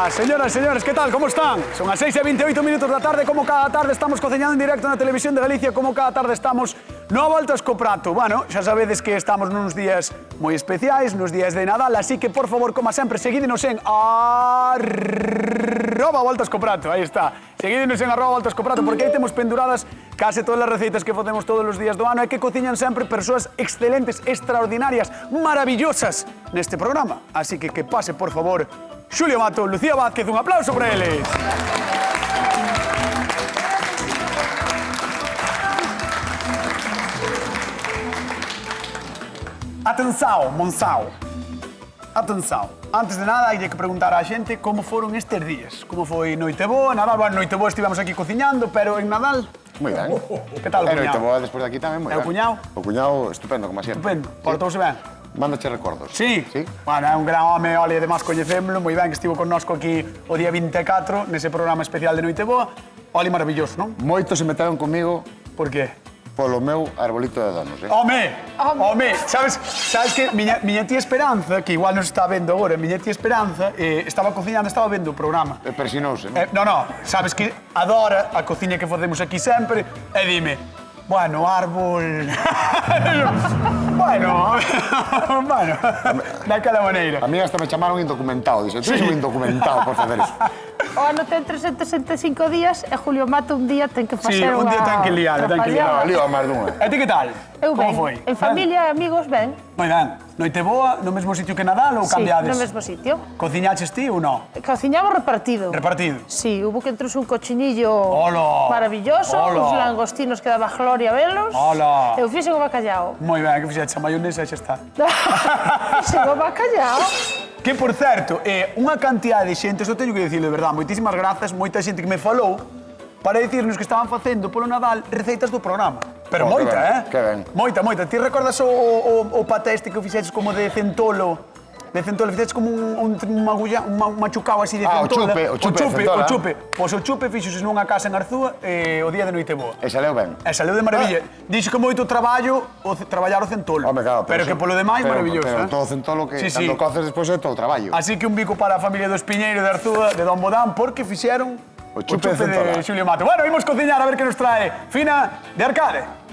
Hola, señoras e señores, que tal? Como están? Son as 6:28 minutos da tarde, como cada tarde estamos cociñando en directo na Televisión de Galicia, como cada tarde estamos no Voltas co Prato. Bueno, xa sabedes que estamos nuns días moi especiais, nos días de Nadal, así que, por favor, como sempre, seguídenos en @Voltas co Prato, aí está. Seguídenos en @Voltas co Prato, porque aí temos penduradas case todas as receitas que facemos todos os días do ano e que cociñan sempre persoas excelentes, extraordinarias, maravillosas neste programa. Así que pase, por favor, Xulio Mato, Lucía Vázquez, un aplauso para eles. Atenção, Monzao. Atenção. Antes de nada, hai que preguntar á xente como foron estes días. Como foi Noiteboa, Nadal? Bueno, Noiteboa estivemos aquí cociñando, pero en Nadal... Moi ben. Que tal o cuñado? E Noiteboa despois de aquí tamén moi ben. E o cuñado? O cuñado estupendo, como sempre. Estupendo. Portouse ben? Mándache recordos. Sí? Sí. Bueno, é un gran home, olha, además coñecémolo, moi ben, que estivo connosco aquí o día 24, nese programa especial de Noiteboa. Olha, maravilloso, non? Moitos se meteron comigo Por qué? polo meu arbolito de donos, Home! Sabes que miña tía Esperanza, que igual nos está vendo agora, miña tía Esperanza, estaba cociñando, estaba vendo o programa. Persinouse, non? No, sabes que adora a cociña que facemos aquí sempre e dime, bueno, árbol... bueno, daquela maneira. A mí hasta me chamaron indocumentado, dixen, tú un indocumentado por facer iso. O ano ten 365 días e Julio Mato un día ten que facer un día ten que liar, Lío a máis dunha. E ti que tal? Eu ben. Como foi? En familia e amigos, ben. Moi ben. Noiteboa, no mesmo sitio que Nadal ou Sí, cambiades? no mesmo sitio. Cociñaches ti ou non? Cociñamos repartido. Repartido? Sí, hubo que entrose un cochinillo Hola. maravilloso, Hola. uns langostinos que daba gloria velos. Hola. Eu fixen o bacallao. Moi ben, que fixeches a maionesa e xa está. Fixen o bacallao. Que, por certo, unha cantidad de xente, isto teño que dicirlo de verdade, moitísimas grazas, moita xente que me falou para dicirnos que estaban facendo polo Nadal receitas do programa. Pero Oh, que moita, ben, que ben. Moita. Ti recordas o paté este que fixeches como de centolo? De centolo, fixeches como un machucao así de centola. o chupe de centola. O chupe. Pois o chupe fixoses nunha casa en Arzúa o día de Noiteboa. E saleu ben. E saleu de maravilla. Dixo que moito traballo traballar o centolo. Home, claro, pero que polo demais, maravilloso. Pero todo centolo que cando coces despois é todo o traballo. Así que un bico para a familia do Espiñeiro de Arzúa, de Don Bodán, porque fixeron O chupe de centola. de Xulio Mato. Bueno, imos cociñar a ver que nos trae Fina de Arcade.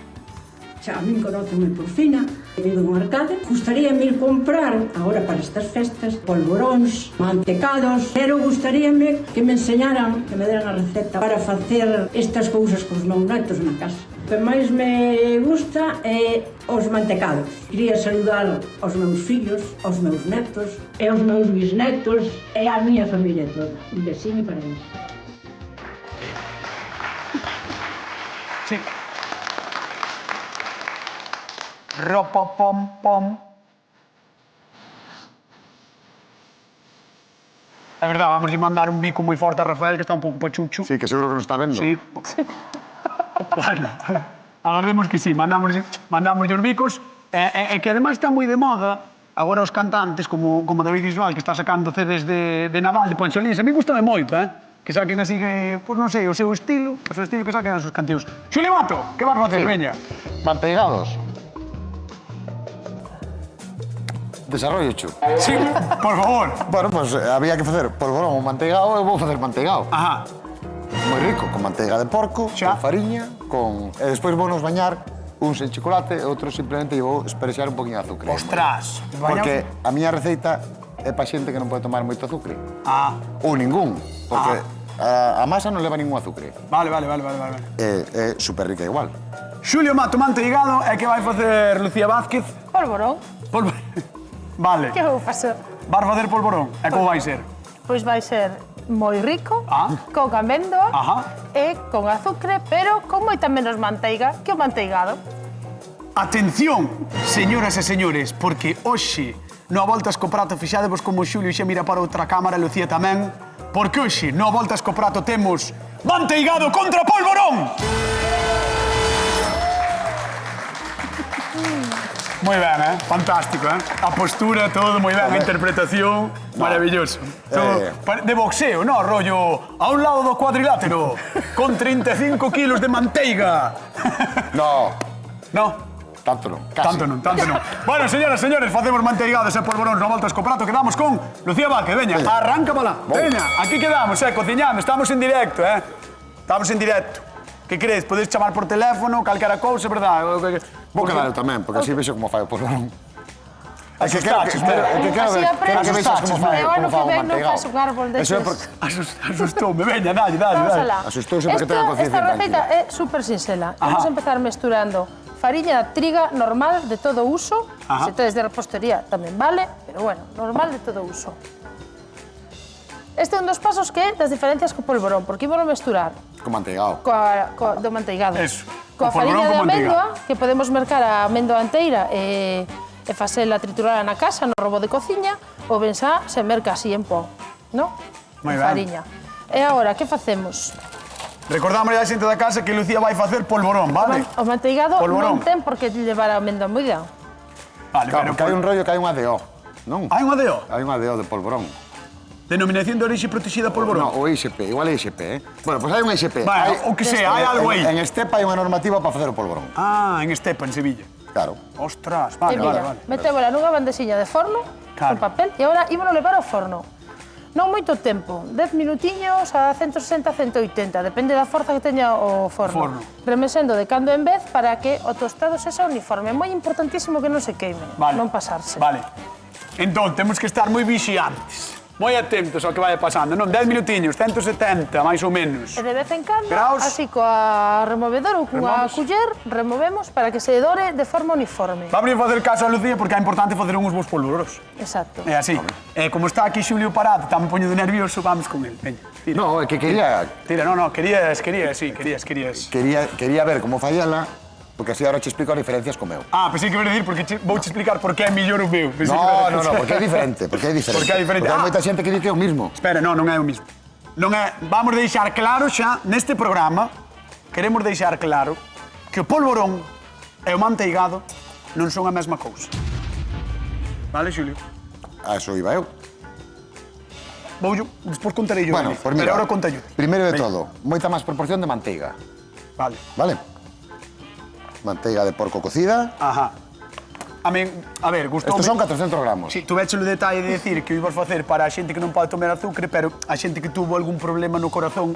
Xa, a min conóceme por Fina, vivo en Arcade. Gustaríame ir comprar, agora para estas festas, polvoróns, mantecados, pero gustaríame que me enseñaran, que me deran a receta para facer estas cousas cos meus netos na casa. O que máis me gusta é os mantecados. Quería saludar aos meus fillos, aos meus netos, e aos meus bisnetos, e a miña familia toda. Un besiño para eles. Sí. Ropa pom pom. É verdade, vamos a mandar un bico moi forte a Rafael, que está un pouco pachucho. Sí, que seguro que nos está vendo. Sí. Bueno, agardemos que sí, mandamos os bicos. E que además está moi de moda agora os cantantes, como David Bisbal, que está sacando CDs de Nadal, de Poncholins. A mí gustame moito, que saquen así, pois non sei, o seu estilo que saquen as súas cancións. Xulio Mato, que vas facer, veña? Manteigados. Desarrollo, Chu. Sí, por favor. Bueno, pues había que facer polvorón ou manteigado, eu vou facer manteigado. Ajá. Moi rico, con manteiga de porco, Xa. con fariña, e despois vou nos bañar uns en chocolate e outros simplemente vou esperexar un poquinho de azúcar. Ostras. Porque a miña receita é pa xente que non pode tomar moito azúcar. Ah, Ou ningún, porque a masa non leva ningún azúcar. vale. É super rica igual. Xulio Mato manteigado e que vai facer Lucía Vázquez? Polvorón. Vale. Que vou facer? Vas facer polvorón. E como vai ser? Pois vai ser moi rico, Ah. con amendoa Ajá. e con azúcar, pero con moita menos manteiga que o manteigado. Atención, señoras e señores, porque hoxe no Voltas co Prato fixadevos como Xulio xa mira para outra cámara, Lucía tamén, porque hoxe no Voltas co Prato temos manteigado contra polvorón. Moi ben, fantástico, A postura, todo moi ben, a interpretación, maravilloso. De boxeo, no? Rollo a un lado do cuadrilátero, con 35 kilos de manteiga. No, No? Tanto non, casi. Tanto non, tanto non. Bueno, señoras, señores, facemos manteigados e polvoróns no voltas co prato. Quedamos con Lucía Vázquez. Veña, arranca para lá. Veña, aquí quedamos, cociñando. Estamos en directo, Estamos en directo. Que crees? Podes chamar por teléfono, calquera cousa, verdad? Vou quedar eu tamén, porque así vexo como fai o polvorón. Asustaches, pero... Así aprendes. que vexas como fai Eu ano o que ven non manteigao. faz un árbol Eso é destes. porque... Asustoume. Veña, dalle. Vamos alá. Asustouse porque ten a conciencia Esta receta tranquila. é super sinxela. Vamos a empezar mesturando fariña de triga normal de todo uso. Ajá. Se tedes de repostería tamén vale, pero bueno, normal de todo uso. Este é un dos pasos que é das diferencias co polvorón, porque ímolo mesturar Con manteigao. do manteigado. Eso, Coa o polvorón fariña de con améndoa, que podemos mercar a améndoa enteira e facela triturala na casa, no robo de cociña, ou ben xa se merca así en pó, non? Moi ben. Fariña. E agora, que facemos? Recordamos a xente da casa que Lucía vai facer polvorón, vale? O manteigado Polvorón. non ten por que levar a améndoa moida. Vale, Claro, que hai un rollo que hai unha DO, non? Hai unha DO, Hai unha DO de polvorón. Denominación de orixe protegida No, polvorón. o ISP, igual é ISP, Bueno, pois hai un ISP. Bueno, Hai- o que sea, hai algo aí. En Estepa hai unha normativa para facer o polvorón. Ah, en Estepa, en Sevilla. Claro. Ostras, E vale, mira, vale. metémola nunha bandexiña de forno, Claro. con papel, e agora ímolo levar ao forno. Non moito tempo, 10 minutiños a 160, 180, depende da forza que teña o forno. Remesendo de cando en vez para que o tostado sexa uniforme. É moi importantísimo que non se queime, Vale. non pasarse. Vale. Entón, temos que estar moi vixiantes, moi atentos ao que vaya pasando, non? 10 minutiños, 170, máis ou menos. E de vez en cando, Graus. así coa removedor ou coa Removes. culler, removemos para que se dore de forma uniforme. Vamos a facer caso a Lucía porque é importante facer uns bons polvoros. Exacto. É así. Como está aquí Xulio parado, está me poñendo nervioso, vamos con el. Veña, tira. No, é que quería Querías. ver como fai ela, porque así ahora che explico as diferencias co meu. Ah, pensei que iba a decir porque vou te explicar por que é millor o meu. Pensei que No, iba a decir- porque é diferente, porque é diferente. Porque é diferente. Porque hai Ah. moita xente que di que é o mismo. Espera, non é o mismo. Non é, vamos deixar claro xa, neste programa, queremos deixar claro que o polvorón e o manteigado non son a mesma cousa. Vale, Xulio? A eso iba eu. Despois contarei yo. Bueno, pues mira, pero ahora contarei. primeiro de Veña. todo, moita máis proporción de manteiga, Vale. vale? Manteiga de porco cocida. Ajá. A ver, gustoume... Estos son 400 gramos. Sí, tuveche o detalle de decir que o ibas facer para a xente que non pode tomar azúcar, pero a xente que tuvo algún problema no corazón,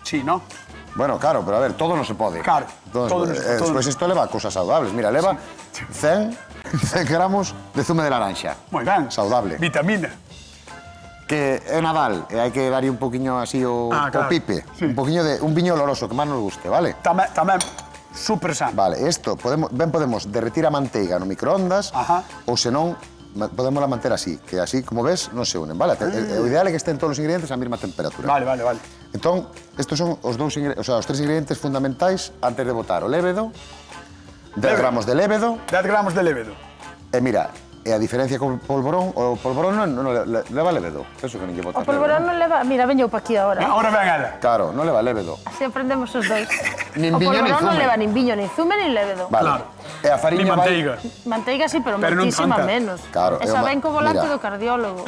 sí, ¿no? Bueno, claro, pero a ver, todo non se pode. Claro, todo todo non se non se- pode. todo Despois non- isto leva cosas saudables. Mira, leva 100 gramos de zume de laranxa. Moi ben. Saudable. Vitamina. Que é Nadal e hai que darlle un poquinho así o Claro. pipe. Sí. Un viño oloroso, que máis nos guste, vale? Tamén super sano. Vale, isto podemos derretir a manteiga no microondas Ajá. ou senón podémosla manter así, que así como ves non se unen, vale? O ideal é que estén todos os ingredientes á mesma temperatura. Vale. Entón, estos son os os tres ingredientes fundamentais antes de botar o lévedo, 10 gramos de lévedo, 10 gramos de lévedo. e mira, e a diferencia co polvorón, o polvorón non leva lévedo, eso que non lle O botas polvorón lévedo. non leva... Mira, veño pa aquí agora. Ahora ven ela. Claro, non leva lévedo. Así aprendemos os dois. Nin O viño, nin polvorón non zume. leva nin viño, nin zume, nin lévedo. Vale. Claro. E a Ni fariña vai... manteiga. Manteiga sí, pero Pero non moitísima tanta. menos. Claro, Esa ven co volante mira. do cardiólogo.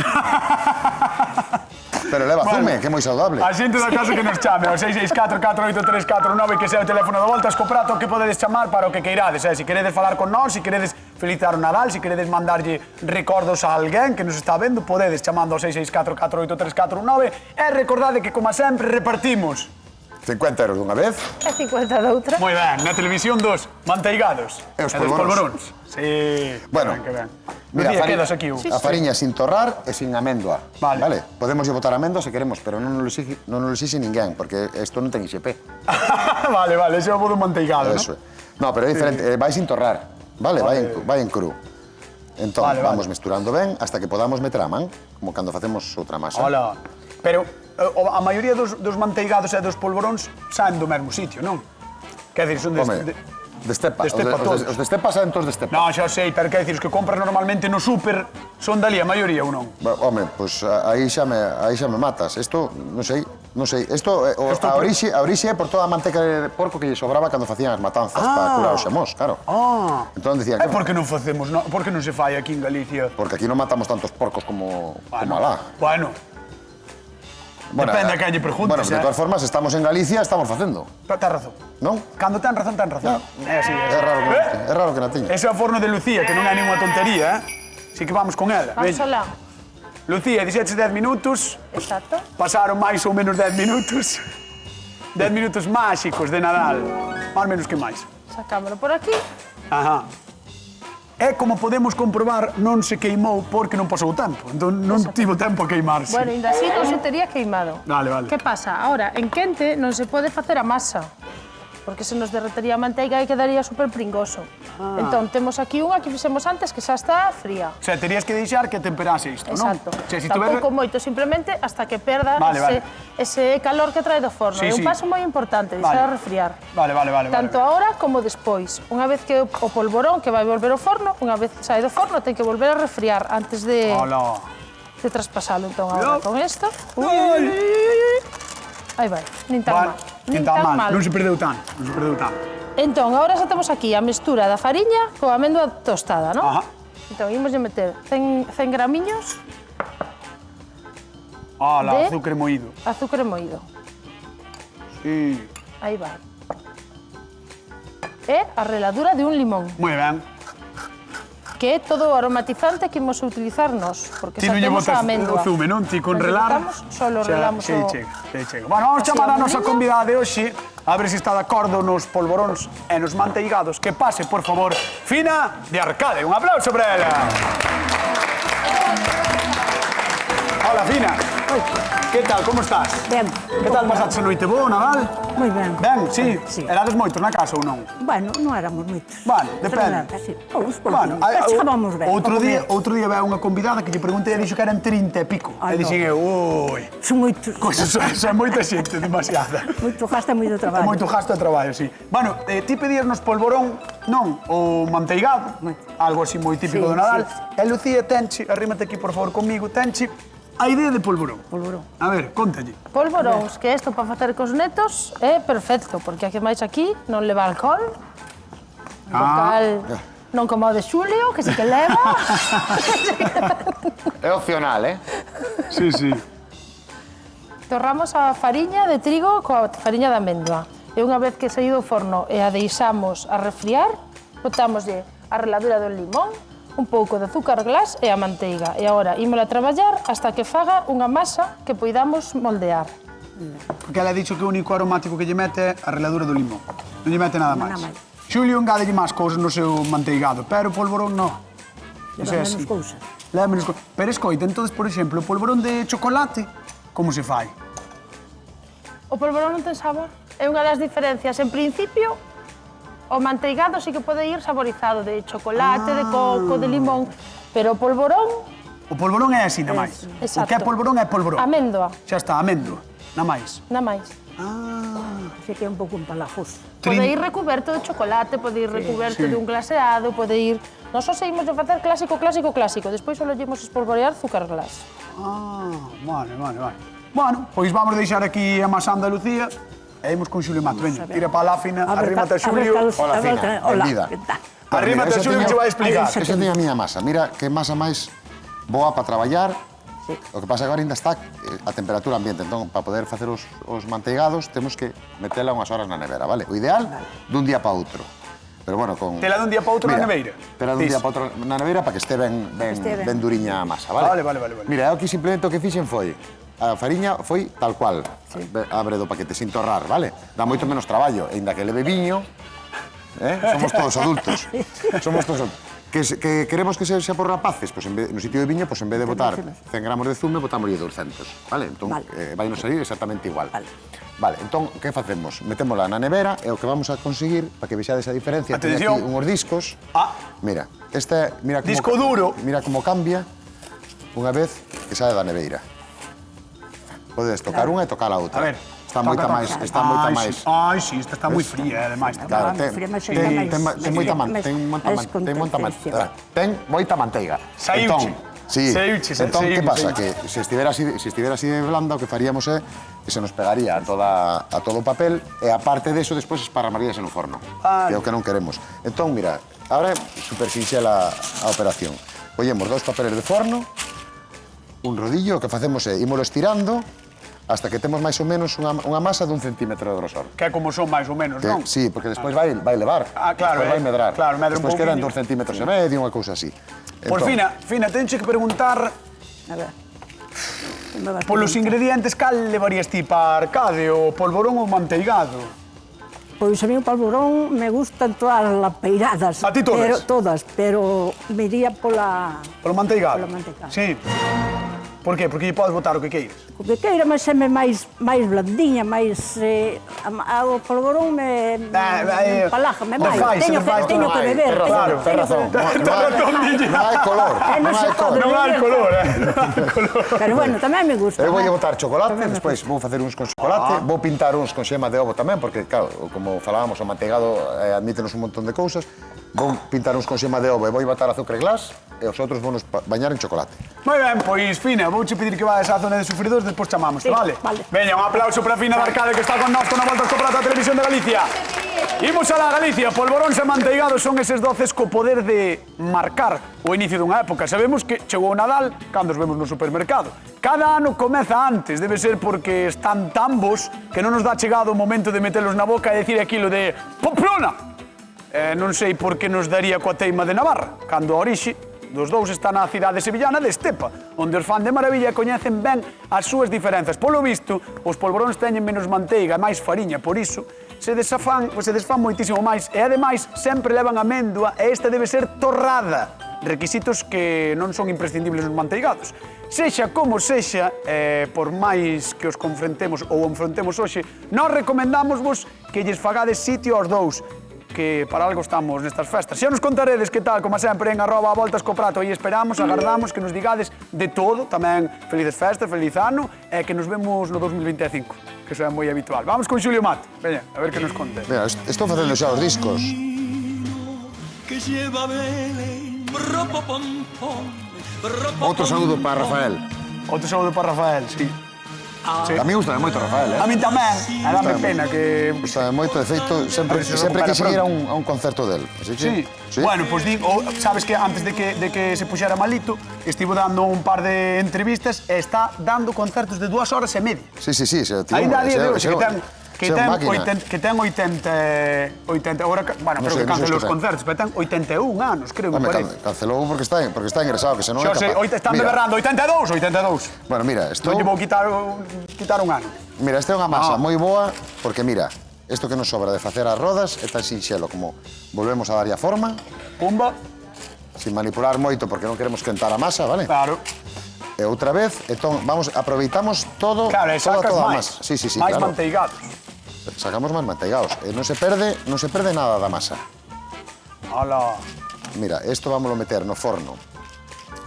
Pero leva zume, que é moi saudable. A xente da casa que nos chame ao 664-483-49 que sea o teléfono de voltas co prato que podedes chamar para o que queirades. Se queredes falar con nós, se queredes felicitar o Nadal, se queredes mandarlle recordos a alguén que nos está vendo, podedes chamando ao 664-483-49 e recordade que, como sempre, repartimos. 50 euros dunha vez. É 50 de outra. Moi ben, na televisión dos manteigados. E os dos polvoróns. Sí, Bueno, que ben. Mira, Lucía, quedas aquí. Sí, a fariña sin torrar e sin améndoa. Vale. Podemos botar améndoa se queremos, pero non nos lo exixe ninguén, porque isto non ten ISP. vale, ese é o bo do manteigado, Eso ¿no? é. No, pero é diferente, vai sin torrar. Vale, vai en cru. Entón, Vale. vamos mesturando ben hasta que podamos meter a man, como cando facemos outra masa. Hola. Pero a maioría dos manteigados e dos polvoróns saen do mesmo sitio, non? Quer dizer, son Home, de estepa. de estepa todos. Os de estepa saen todos de estepa. No, xa sei, pero quer dizer, os que compras normalmente no súper son dali a maioría ou non? Home, pois aí xa me matas. Isto, non sei. Isto, Isto a orixe é por toda a manteca de porco que lle sobraba cando facían as matanzas para curar os xamós, claro. Entón dicían E por que non facemos, por que non se fai aquí en Galicia? Porque aquí non matamos tantos porcos como alá. Bueno, Depende a quen lle Bueno, preguntes, de todas formas, estamos en Galicia, estamos facendo, Pero ten razón. non? Cando ten razón, ten razón. É así, É raro que na tiña. Ese é o forno de Lucía, que non é ninguna tontería, Si que vamos con ela. Vamos alá. Lucía, 17 10 minutos. Exacto. Pasaron máis ou menos 10 minutos. 10 minutos máxicos de Nadal. Máis menos que máis. Sacámoslo por aquí. Ajá. E como podemos comprobar, non se queimou porque non pasou o tempo. Entón non tivo tempo a queimarse. Bueno, ainda así non se tería queimado. Vale, vale. Que pasa? Ahora, en quente non se pode facer a masa. Porque se nos derretería a manteiga e quedaría super pringoso. Entón, temos aquí unha que fixemos antes que xa está fría. O sea, terías que deixar que temperase isto, non? Exacto. O sea, si Tampouco moito, simplemente hasta que perda Vale, ese calor que trae do forno. Sí, É un sí. paso moi importante, Vale. deixar a refriar. Vale. Tanto ahora como despois. Unha vez que o polvorón que vai volver ao forno, unha vez que sai do forno, ten que volver a refriar antes de traspasalo. Entón, agora con isto. Aí vai, nin tan mal. Nin tan mal. Non se perdeu tanto. Entón, agora xa temos aquí a mestura da fariña coa amêndoa tostada, non? Ajá. Entón, imos meter 100 gramiños Ala, De- azúcar moído. azúcar moído. Sí. Aí vai. E a reladura de un limón, Moi ben. que é todo o aromatizante que imos utilizar nós, porque Ti xa non lle temos botas a amêndoa. o zume, non? Ti con Non lle relar... botamos, solo relamos Xa o... chega. Bueno, vamos Así chamar a a nosa mordiña. convidada de hoxe, a ver se está de acordo nos polvoróns e nos manteigados. Que pase, por favor, Fina de Arcade. Un aplauso para ela. Hola, Fina. Que tal, como estás? Ben. Que tal pasaste a noite boa, Nadal? Moi ben. Ben, sí? Sí. Erades moitos na casa ou non? Bueno, non éramos moitos. Bueno, depende. Nada, sí. Uns Bueno, pouquinhos. Estábamos ben. outro día veu unha convidada que lle preguntei e dixo que eran 30 e pico. Ai, E dixen no. eu, ui, Son moitos. son moita xente, demasiada. Moito gasto e moito É traballo. moito gasto de traballo, sí. Bueno, ti pedías nos polvorón, non, o manteigado, Moito. algo así moi típico Sí, do Nadal. sí. E Lucía, tenche, arrímate aquí, por favor, comigo, tenche a idea de polvorón. Polvorón. A ver, contalle. Polvoróns, que isto para facer cos netos é perfecto, porque aquí máis aquí non leva alcohol, local, non como o de Xulio, que sí que leva. É opcional, Sí, sí. Torramos a fariña de trigo coa fariña de amêndoa. E unha vez que saído do forno e a deixamos a refriar, botámoslle a reladura do limón, un pouco de azúcar glas e a manteiga. E agora ímola a traballar hasta que faga unha masa que poidamos moldear. Porque ela ha dicho que o único aromático que lle mete é a reladura do limón. Non lle mete nada máis. Nada máis. Xulio engádelle máis cousas no seu manteigado, pero o polvorón non. Leva menos cousas. Leva menos cousas. Pero escoita, entonces, por exemplo, o polvorón de chocolate, como se fai? O polvorón non ten sabor. É unha das diferencias. En principio, o manteigado sí que pode ir saborizado de chocolate, de coco, de limón, pero o polvorón, O polvorón é así, na máis. O exacto. que é polvorón é polvorón. Améndoa, Xa está, amendo, na máis. na máis. Así que é un pouco empalajoso. Pode ir recuberto de chocolate, pode ir recuberto de un glaseado, pode ir... Nós só seguimos de facer clásico. Despois só llevamos espolvorear azúcar glas. Vale. Bueno, pois vamos deixar aquí amasando a Lucía e imos con Xulio Mato. Veña, tira para lá, Fina, arrímate a Xulio. Hola, Fina, Hola, benvida. que tal? Arrímate a Xulio que te vai explicar. Esa tiña a miña masa. Mira que masa máis boa para traballar. Sí. O que pasa agora ainda está a temperatura ambiente. Entón, para poder facer os manteigados, temos que metela unhas horas na nevera, vale? O ideal, dun día para outro. Pero bueno, con... Tela dun día para outro na Mira, neveira. Tela dun Dis. día para outro na neveira para que este ben este ben. duriña a masa, vale? Vale. Mira, eu aquí simplemente o que fixen foi a fariña foi tal cual, abre do paquete, sin torrar, vale? Dá moito menos traballo, aínda que leve viño, somos todos adultos. Que queremos que sexa por rapaces, pois no sitio de viño, pois en vez de botar 100 gramos de zume, botámoslle 200, vale? Entón, vai nos salir exactamente igual. Vale, entón, que facemos? Metémola na nevera e o que vamos a conseguir, para que vexades a diferencia, teño aquí Atención. unhos discos. Mira, mira como... Disco duro. Mira como cambia unha vez que sae da neveira. Podes tocar unha e tocar a outra. A ver. Está moita máis, está moita máis. Ai, sí, esta está moi fría, ademais. Claro, Vamos, fría, mas ainda máis- ten moita manteiga. Saíuche. Sí. Saíuche. Entón, que pasa? Que se estivera así de blanda, o que faríamos é que se nos pegaría a todo o papel e aparte de eso, despois esparramaríase no forno. Que é o que non queremos. Entón, mira, ahora é super sinxela a operación. Collemos 2 papeles de forno, un rodillo, o que facemos é ímolo estirando hasta que temos máis ou menos unha masa dun centímetro de grosor. Que é como son máis ou menos, non? Sí, porque despois vai levar. Claro, despois vai medrar. Claro, medra un despois quedan pouquiño. 2 centímetros e medio, unha cousa así. Pois, Fina, tenche que preguntar A ver. Que me vas polos preguntar? ingredientes cal levarías ti para arcade, o polvorón ou manteigado? Pois a mí o polvorón me gustan todas las peiradas. A ti todas? Pero me iría pola... Polo manteigado? Polo manteigado. Sí. Por qué? Porque lle podes botar o que queiras. O que queira, mas é máis blandiña, máis... O polvorón me empalaja, me vai. Teño que beber. Ten razón. Non hai color. Non se pode Non hai beber. color, Pero bueno, tamén me gusta. Eu vou botar chocolate, despois vou facer uns con chocolate, vou pintar uns con xema de ovo tamén, porque, claro, como falábamos, o manteigado admítenos un montón de cousas. Vou pintar uns con xema de ovo e vou botar azúcar e glas, e os outros vou nos bañar en chocolate. Moi ben, pois, Fina, vouche pedir que vayas á zona de sufridores, despois chamamos, Sí, vale? vale. Veña, un aplauso para Fina de Arcade, que está con nós con a volta aos Prato da Televisión de Galicia. Imos a la Galicia, polvoróns e manteigados son eses doces co poder de marcar o inicio dunha época. Sabemos que chegou o Nadal cando os vemos no supermercado. Cada ano comeza antes, debe ser porque están tan bons que non nos dá chegado o momento de metelos na boca e decir aquilo de Pamplona! Non sei por que nos daría coa teima de Navarra, cando a orixe dos dous está na cidade sevillana de Estepa, onde os fan de maravilla coñecen ben as súas diferenzas. Polo visto, os polvoróns teñen menos manteiga e máis fariña, por iso se desfán moitísimo máis e, ademais, sempre levan amêndoa e esta debe ser torrada. Requisitos que non son imprescindibles nos manteigados. Sexa como sexa, por máis que os confrontemos ou enfrontemos hoxe, nós recomendámosvos que lles fagades sitio aos dous, que para algo estamos nestas festas. Xa nos contaredes que tal, como sempre, en @voltascoprato, e esperamos, agardamos que nos digades de todo, tamén felices festas, feliz ano, e que nos vemos no 2025, que iso é moi habitual. Vamos con Xulio Mat, veña, a ver que nos conte. Mira, estou facendo xa os discos. Outro saúdo para Rafael. Outro saúdo para Rafael, sí. A mí gusta moito Rafael, A min tamén, e dame pena que... Gusta moito, de feito, sempre A ver se que seguir recupera a un concerto del. Así que, Sí. Bueno, pois sabes que antes de que se puxera malito, estivo dando un par de entrevistas e está dando concertos de 2 horas e media. Sí. Ainda a día de hoxe, que ten máquina. 80, agora, bueno, Non creo sei, que cancelou non sei os se ten. concertos, pero ten 81 anos, creo, me Home, parece. cancelou porque está ingresado, que senón é Xa sei, capaz. están Mira, berrando, 82. Bueno, mira, Non lle vou quitar un ano. Mira, esta é unha masa moi boa, porque mira, isto que nos sobra de facer as rodas é tan sinxelo como volvemos a darlle a forma, Pumba, sin manipular moito porque non queremos quentar a masa, vale? claro. E outra vez, entón, aproveitamos todo, Claro, e sacas toda a máis. masa. Sí, máis claro. manteigados. Sacamos máis manteigados. E non se perde nada da masa. Ala. Mira, isto vámoslo meter no forno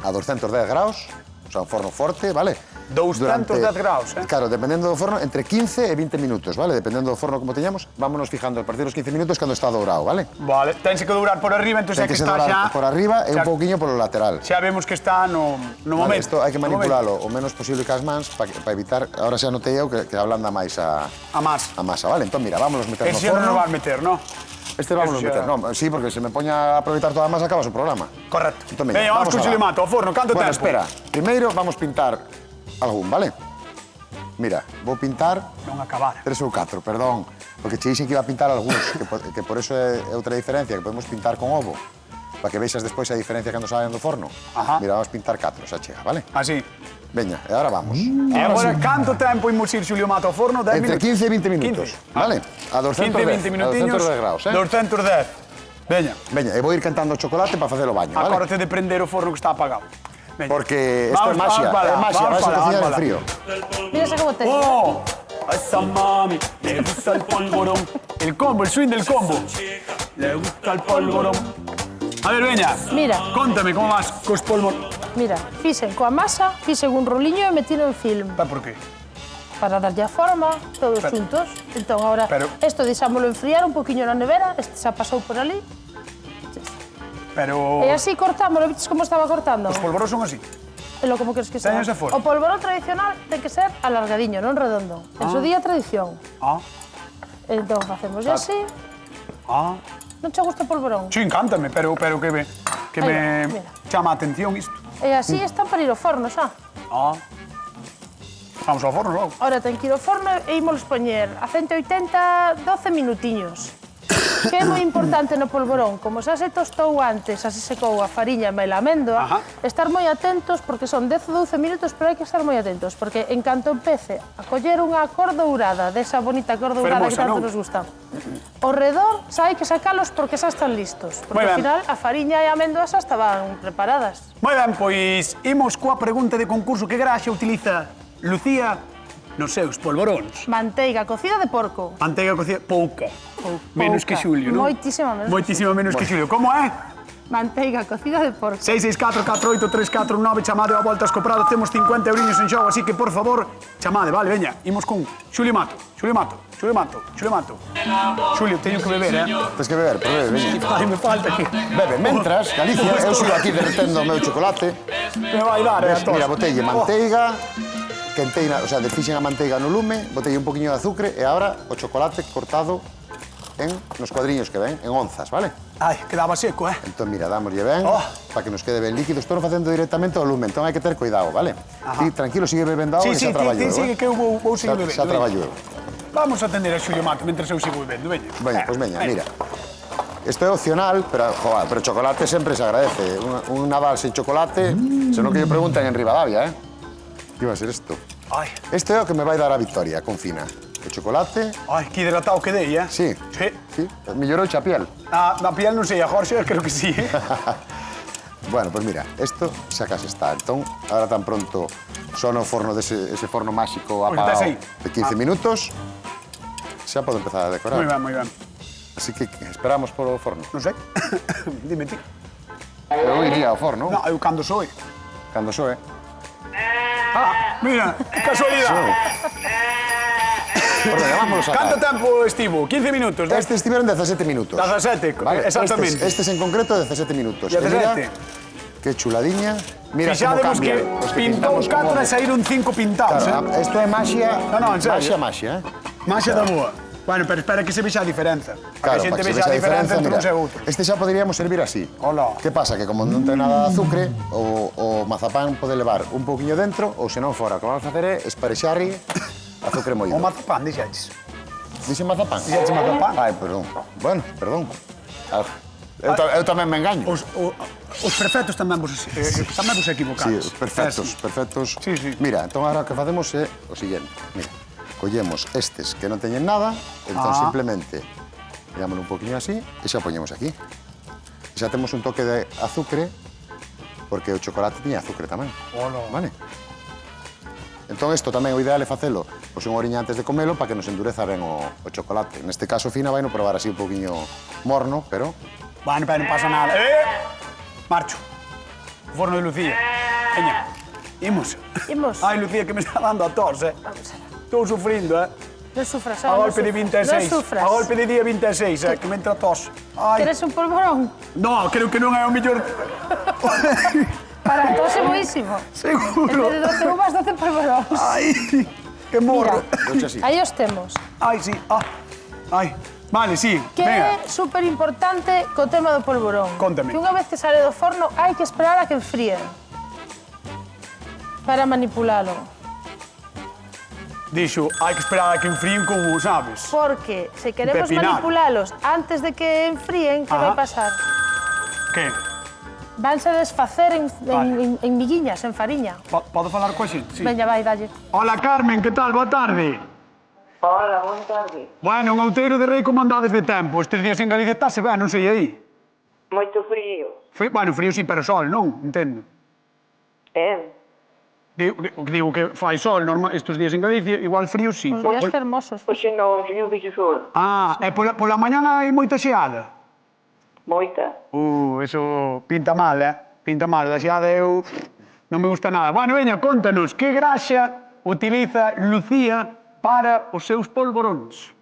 a 210 graus, o sea, un forno forte, vale? 210 graus, Claro, dependendo do forno, entre 15 e 20 minutos, vale? Dependendo do forno como teñamos, vámonos fijando a partir dos 15 minutos cando está dourado, vale? Vale, tense que durar por arriba, entón é Ten que que se está dourar xa... por arriba e un xa- pouquiño polo lateral. Xa vemos que está no Vale, momento. isto hai que no momento. manipulalo o menos posible cas mans para evitar, ahora xa notei eu que ablanda máis A más. a masa, vale? Entón, mira, vámonos meter no Ese xa non forno. nos vas meter, ¿no? Este vámonos Eso xa- meter, no, sí, porque se me poña a aproveitar toda a masa acabas o programa. Correcto. Entón, Veña, vamos con alá. Xulio Mato, ao forno, canto Bueno, tempo? espera, primeiro vamos pintar algún, vale? Mira, vou pintar Non acabar. 3 ou 4, perdón, porque che dixen que iba a pintar algúns, que por eso é outra diferencia, que podemos pintar con ovo, para que vexas despois a diferencia cando salen do forno. Ajá. Mira, vamos pintar 4, xa chega, vale? Así. Veña, e agora vamos. E agora, canto tempo imos ir, Xulio Mato, ao forno? 10 Entre minutos? 15 e 20 minutos, 15. vale? A 15, 20 minutiños. A 210 graus, 210. Veña, Veña, e vou ir cantando chocolate para facer o baño, vale? acórdate de prender o forno que está apagado. Veña. Porque isto é Vamos, magia, vamos para é lá, magia, vamos vais a para lá, cocinar vamos en frío. Mira esa como tengo. ¡Oh! A esa mami le gusta el polvorón. El combo, el swing del combo. Le gusta el polvorón. A ver, veña. Mira. Contame como vas cos polvorón. Mira, fixen coa masa, fixen un roliño e metino en film. Pa, por qué? Para darlle a forma, todos xuntos. Entón, agora, Pero- isto deixámoslo enfriar un poquinho na nevera, este xa pasou por ali. Pero E así cortámoslo, vistes como estaba cortando? os polvoróns son así. É lo como queres que sea. Teñen esa forma. O polvorón tradicional ten que ser alargadiño, non redondo. En su día tradición. Ah, Entón, facemos así. ah. Non che gusta o polvorón? Sí, encántame, pero que me Aí va, mira. chama a atención isto. E así están para ir ao forno xa. Ah. A Vamos ao forno logo. Ora, ten que ir ao forno e ímolos poñer a 180 12 minutiños. Que é moi importante no polvorón, como xa se tostou antes, xa se secou a fariña e a améndoa, estar moi atentos, porque son 10 ou 12 minutos, pero hai que estar moi atentos, porque en canto empece a coller unha cor dourada, desa bonita cor dourada que tanto nos gusta, ao redor xa hai que sacalos porque xa están listos, porque ao final a fariña e a améndoa xa estaban preparadas. Moi ben, pois imos coa pregunta de concurso. Que graxa utiliza Lucía nos seus polvoróns? Manteiga cocida de porco. Manteiga cocida pouca. Menos que Xulio, non? Moitísima menos. Moitísima menos que Xulio. Como é? Manteiga cocida de porco. 664-48-349, chamade a volta escoprado, temos 50 euriños en xogo, así que, por favor, chamade, vale, veña, imos con Xulio Mato, Xulio Mato, Xulio Mato, Xulio Mato. Xulio, teño que beber, Tens que beber, pero bebe, veña. Ai, me falta que... Bebe, mentras, Galicia, eu sigo aquí derretendo o meu chocolate. Me vai dar, a tos. Mira, botelle manteiga, quenteina, o sea, desfixen a manteiga no lume, botelle un poquinho de azúcar e agora o chocolate cortado nos cuadriños que ven, en onzas, vale? Ai, quedaba seco, Entón, mira, dámoslle ben, para que nos quede ben líquido. Estou facendo directamente ao lume, entón hai que ter cuidado, vale? Ti, tranquilo, sigue bebendo agua e xa traballo eu, sigue que eu vou seguir bebendo. Xa traballo eu. Vamos a atender a Xulio Mato mentre eu sigo bebendo, veña. Veña, pois veña, mira. Isto é opcional, pero chocolate sempre se agradece. Un Nadal sin chocolate, senón que lle preguntan en Rivadavia, Que va a ser isto? Este é o que me vai dar a victoria, con Fina. O chocolate... Ai, que hidratado que dei, Sí. Sí. Mellorou a piel. Na piel non sei, a Jorge creo que sí, Bueno, pues mira, esto xa casi está. Entón, ahora tan pronto sona o forno ese forno máxico apagado de 15 minutos, xa podo empezar a decorar. Moi ben, moi ben. Así que esperamos polo forno. Non sei. Dime ti. Eu iría ao forno. Non, eu cando soe. Cando soe. Mira, que casualidade. Vámonos a Canto tempo estivo? 15 minutos? Este estiveron 17 minutos. 17, vale, exactamente. Estes en concreto 17 minutos. 17. Que chuladiña. Mira como Fixademos que cambia. pintou 4 e saíron 5 pintados, Claro, isto é maxia. No, en serio. Maxia. Maxia da boa. Bueno, pero espera que se vexa a diferenza. Claro, a xente vexa a diferenza entre uns e outros. Este xa poderíamos servir así. Hola. Que pasa? Que como non ten nada de azúcar, o mazapán pode levar un pouquiño dentro, ou senón fora, o que vamos a facer é esparexarri azúcar moído. O mazapán, dixetes. Dixe mazapán? Dixetes mazapán. Ai, perdón. Bueno, perdón. Eu tamén me engaño. Os perfectos tamén vos equivocades. Sí, perfectos. Sí. Mira, entón agora o que facemos é o siguiente. Mira, collemos estes que non teñen nada, entón simplemente mirámoslo un poquinho así e xa poñemos aquí. E xa temos un toque de azúcar, porque o chocolate tiña azúcar tamén. Vale? Entón, isto tamén o ideal é facelo pois unha horiña antes de comelo para que nos endureza ben o chocolate. Neste caso, Fina vai no probar así un poquinho morno, pero... Bueno, pero non pasa nada. Marcho. O forno de Lucía. Veña, imos. Ai, Lucía, que me está dando a tos, Vamos a ver. Estou sufrindo, Non sufras, A golpe de 26. Non sufras. A golpe de día 26, que me entra tos. Ai. Queres un polvorón? No, creo que non é o mellor... Para a tos é boísimo. Seguro. En vez de 12 uvas, 12 polvoróns. Ai, que morro. Aí os temos. Ai, sí. Ai. Vale, sí. Que é super importante co tema do polvorón. Cóntame. Que unha vez que sale do forno hai que esperar a que enfríe para manipulalo. Dixo, hai que esperar a que enfríen como sabes. Porque se queremos Pepinar. manipulalos antes de que enfríen, que vai pasar? Que? Vanse a desfacer en miguiñas, en fariña. Podo falar coa xente? Sí. Veña, vai, dalle. Hola, Carmen, que tal? Boa tarde. Hola, boa tarde. Bueno, un outeiro de rei como andades de tempo. Estes días en Galicia estáse ben, non sei aí. Moito frío. Bueno, frío sí, pero sol, non? Entendo. Digo que fai sol estes días en Galicia, igual frío sí. Os días fermosos. Oxe non, frío bicho sol. E pola mañan hai moita xeada? Moita. Eso pinta mal, Pinta mal. Da xeada eu non me gusta nada. Bueno, veña, contanos, que graxa utiliza Lucía para os seus polvoróns?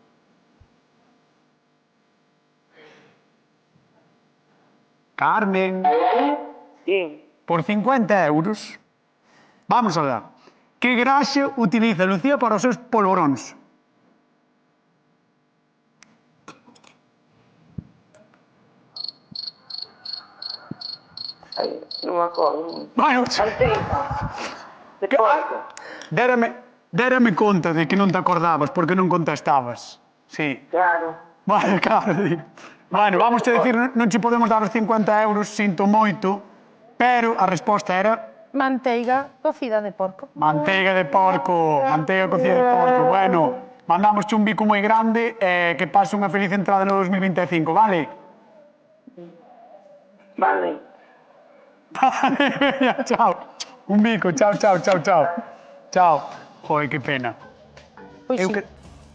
Carmen. Sí. Por 50 euros. Vamos a ver. Que graxa utiliza Lucía para os seus polvoróns? Ai, non me acordo. Bueno, Manteiga. De porco. dérame... Dérame conta de que non te acordabas porque non contestabas. Sí. Claro. Vale, claro. Bueno, vamos a decir, non che podemos dar os 50 euros, sinto moito, pero a resposta era Manteiga cocida de porco. manteiga de porco, manteiga cocida de porco. Bueno, mandamos un bico moi grande e que pase unha feliz entrada no 2025, vale? Vale. Vale, veña, chao. Un bico, chao, chao, chao, chao. Chao. Joder, que pena. Pois Eu sí. que...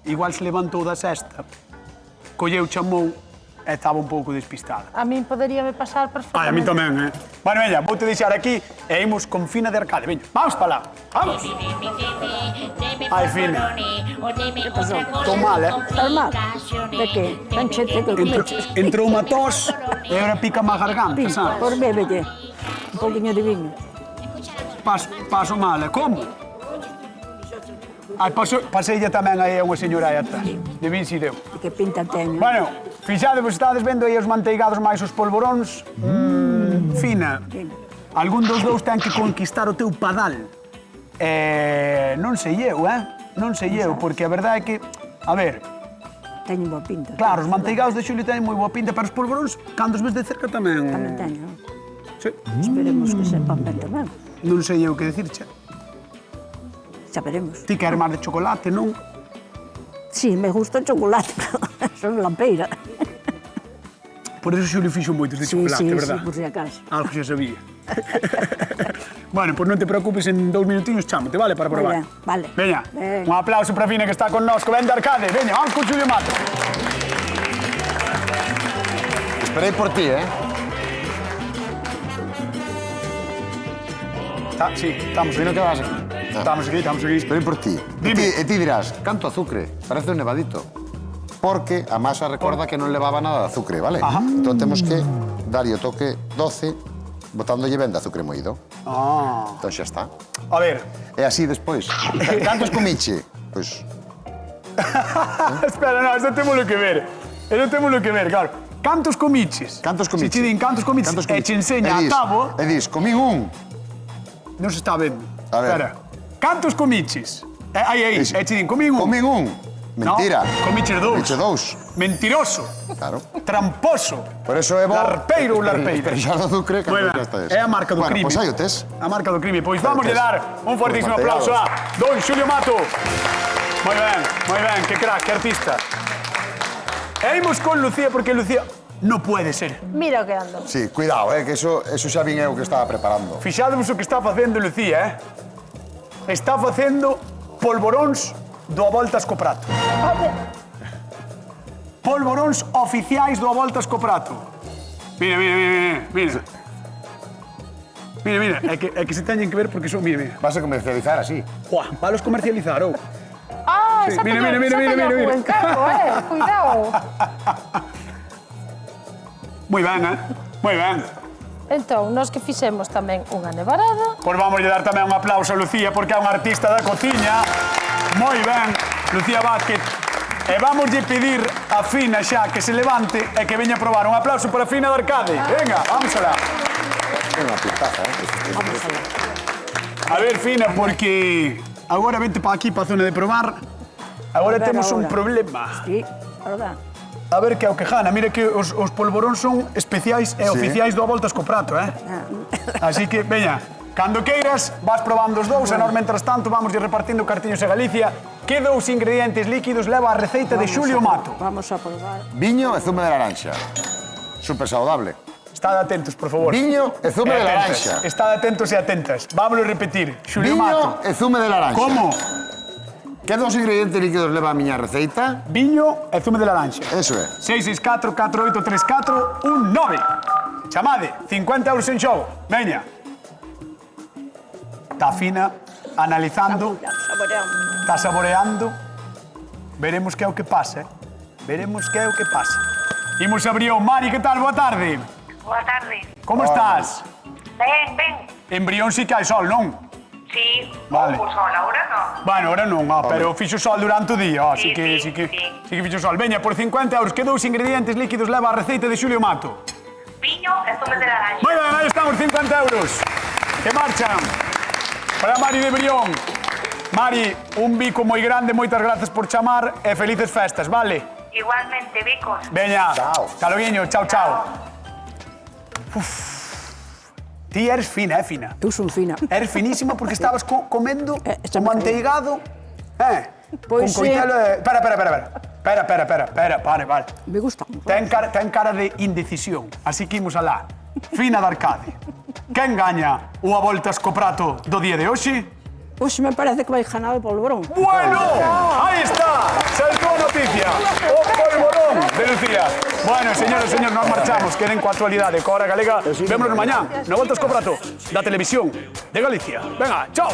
Igual se levantou da sexta, colleu, chamou e estaba un pouco despistada. A min poderíame pasar perfectamente. Ai, a mí tamén, Bueno, veña, vou te deixar aquí e imos con Fina de Arcade. Veña, vamos para lá. Vamos. Ai, Fina. Estou mal, Estás mal? De que? Tan chete que comeches. Entrou unha tos e agora pica má garganta, sabes? Por bébelle. Un poquinho de viño. Paso mal, como? Ai, paseille tamén aí a unha señora aí atrás. De vin si deu. Que pinta teño. Bueno, fixadevos, estades vendo aí os manteigados máis os polvoróns. Fina, algún dos dous ten que conquistar o teu padal. Non sei eu, Non sei eu, porque a verdade é que, a ver, Teño boa pinta. claro, os manteigados de Xulio teñen moi boa pinta, pero os polvoróns, cando os ves de cerca tamén... Tamén teño. Sí. Esperemos que sepan ben tamén. Non sei eu que dicirche. Xa veremos. Ti queres máis de chocolate, non? Sí, me gusta o chocolate, son lampeira. Por eso Xulio fixo moitos de Sí, chocolate, sí, verdad? sí, por si acaso. Algo xa sabía. Bueno, pois non te preocupes, en 2 minutinhos chámote, vale, para probar. ben, vale. Veña, Ben. un aplauso para Fina que está con nós, que ven de Arcade. Veña, vamos con Xulio Mato. Esperei por ti, Sí, estamos Fino, que vas aquí? Estamos aquí. Esperei por ti. Dime. E ti dirás, canto azúcar? Parece un nevadito. Porque a masa recorda que non levaba nada de azúcar, vale? Ajá. Entón temos que darlle o toque doce, botándolle ben de azúcar moído. Entón xa está. A ver, E así despois. Cantos comiche? Pois, espera, no, eso témolo que ver. Claro. Cantos comiches? cantos comiche? Se te din cantos comiches, e che enseña a tabo, E dis, comín un. non se está vendo. A ver. Espera. Cantos comiches? Aí, Dis, e che din, comín un. Comín un. Mentira. No, comiches dous. Comiche dous. Mentiroso. Claro. Tramposo. Por eso é bo... Larpeiro ou larpeira? Expresar do azúcar, Moi canto ben, gasta ese. é a marca do Bueno, crime. pois aí o tes. A marca do crime. Pois Aí o vamos tes. dar un fortísimo Os aplauso a manteigados. don Xulio Mato. Moi ben, que crack, que artista. E imos con Lucía, porque Lucía non puede ser. Mira o que ando. Sí, cuidado, que eso xa vin eu que estaba preparando. Fixadevos o que está facendo Lucía, Está facendo polvoróns do A Voltas co Prato. Polvoróns oficiais do A Voltas co Prato. Mira. Mira, é que se teñen que ver porque son... Mira. Vas a comercializar así. Juá, valos comercializar, ou? Ah, Sí, esa mira. o encargo, cuidado. Moi ben, Moi ben. Entón, nós que fixemos tamén unha nevarada. Pois vamos dar tamén un aplauso a Lucía porque é unha artista da cociña. Moi ben, Lucía Vázquez. E vamos pedir a Fina xa que se levante e que veña a probar. Un aplauso para Fina de Arcade. Venga, vamos alá. É unha pintaza, Vamos alá. A ver, Fina, porque agora vente para aquí, para a zona de probar. Agora ver, temos un agora. problema. Sí, verdad. A ver que é o que gana. Mira que os polvoróns son especiais e oficiais do A Voltas co Prato, Así que, veña, cando queiras, vas probando os dous, e nós, mentras tanto, vamos repartindo cartiños a Galicia. Que dous ingredientes líquidos leva a receita de Xulio Mato? Vamos a probar. Viño e zume de laranxa. Super saudable. Estad atentos, por favor. Viño e zume de atentas. laranxa. Estad atentos e atentas. Vámonos repetir. Xulio Mato. Viño e zume de laranxa. Como? Que dos ingredientes líquidos leva a miña receita? Viño e zume de laranxa. Eso é. 664-4834-19. Chamade, 50 euros en xogo. Veña. Está Fina analizando, Saboreamos. está saboreando. Veremos que é o que pasa, Veremos que é o que pasa. Imos abrir o Mari, que tal? Boa tarde. Boa tarde. Como estás? Ben. En Brión sí que hai sol, non? Sí. Vale. O sol, ahora no. Bueno, ahora non, pero fixo sol durante o día, así que Sí, sí que sí. fixo sol. Veña, por 50 euros, que dous ingredientes líquidos leva a receita de Xulio Mato? Viño e zume de laranxa. Moi ben, aí estamos, 50 euros. Que marchan para Mari de Brión. Mari, un bico moi grande, moitas grazas por chamar e felices festas, vale? Igualmente, bicos. Veña, Chao. hasta loguiño, chao, chao. Ti eres fina, fina. Eu son fina. Eres finísima porque estabas comendo esta o manteigado. Pois con coitelo de... Espera, vale. Me gusta. Ten cara de indecisión, así que imos alá. Fina de Arcade. Quen gaña o a voltas co prato do día de hoxe? Pois me parece que vai ganar o polvorón. Bueno, ahí está, saltó a noticia, o polvorón de Lucía. Bueno, señores, nos marchamos, queden coa actualidade, coa hora galega. Vémonos mañá, no voltas co prato da televisión de Galicia. Venga, chao.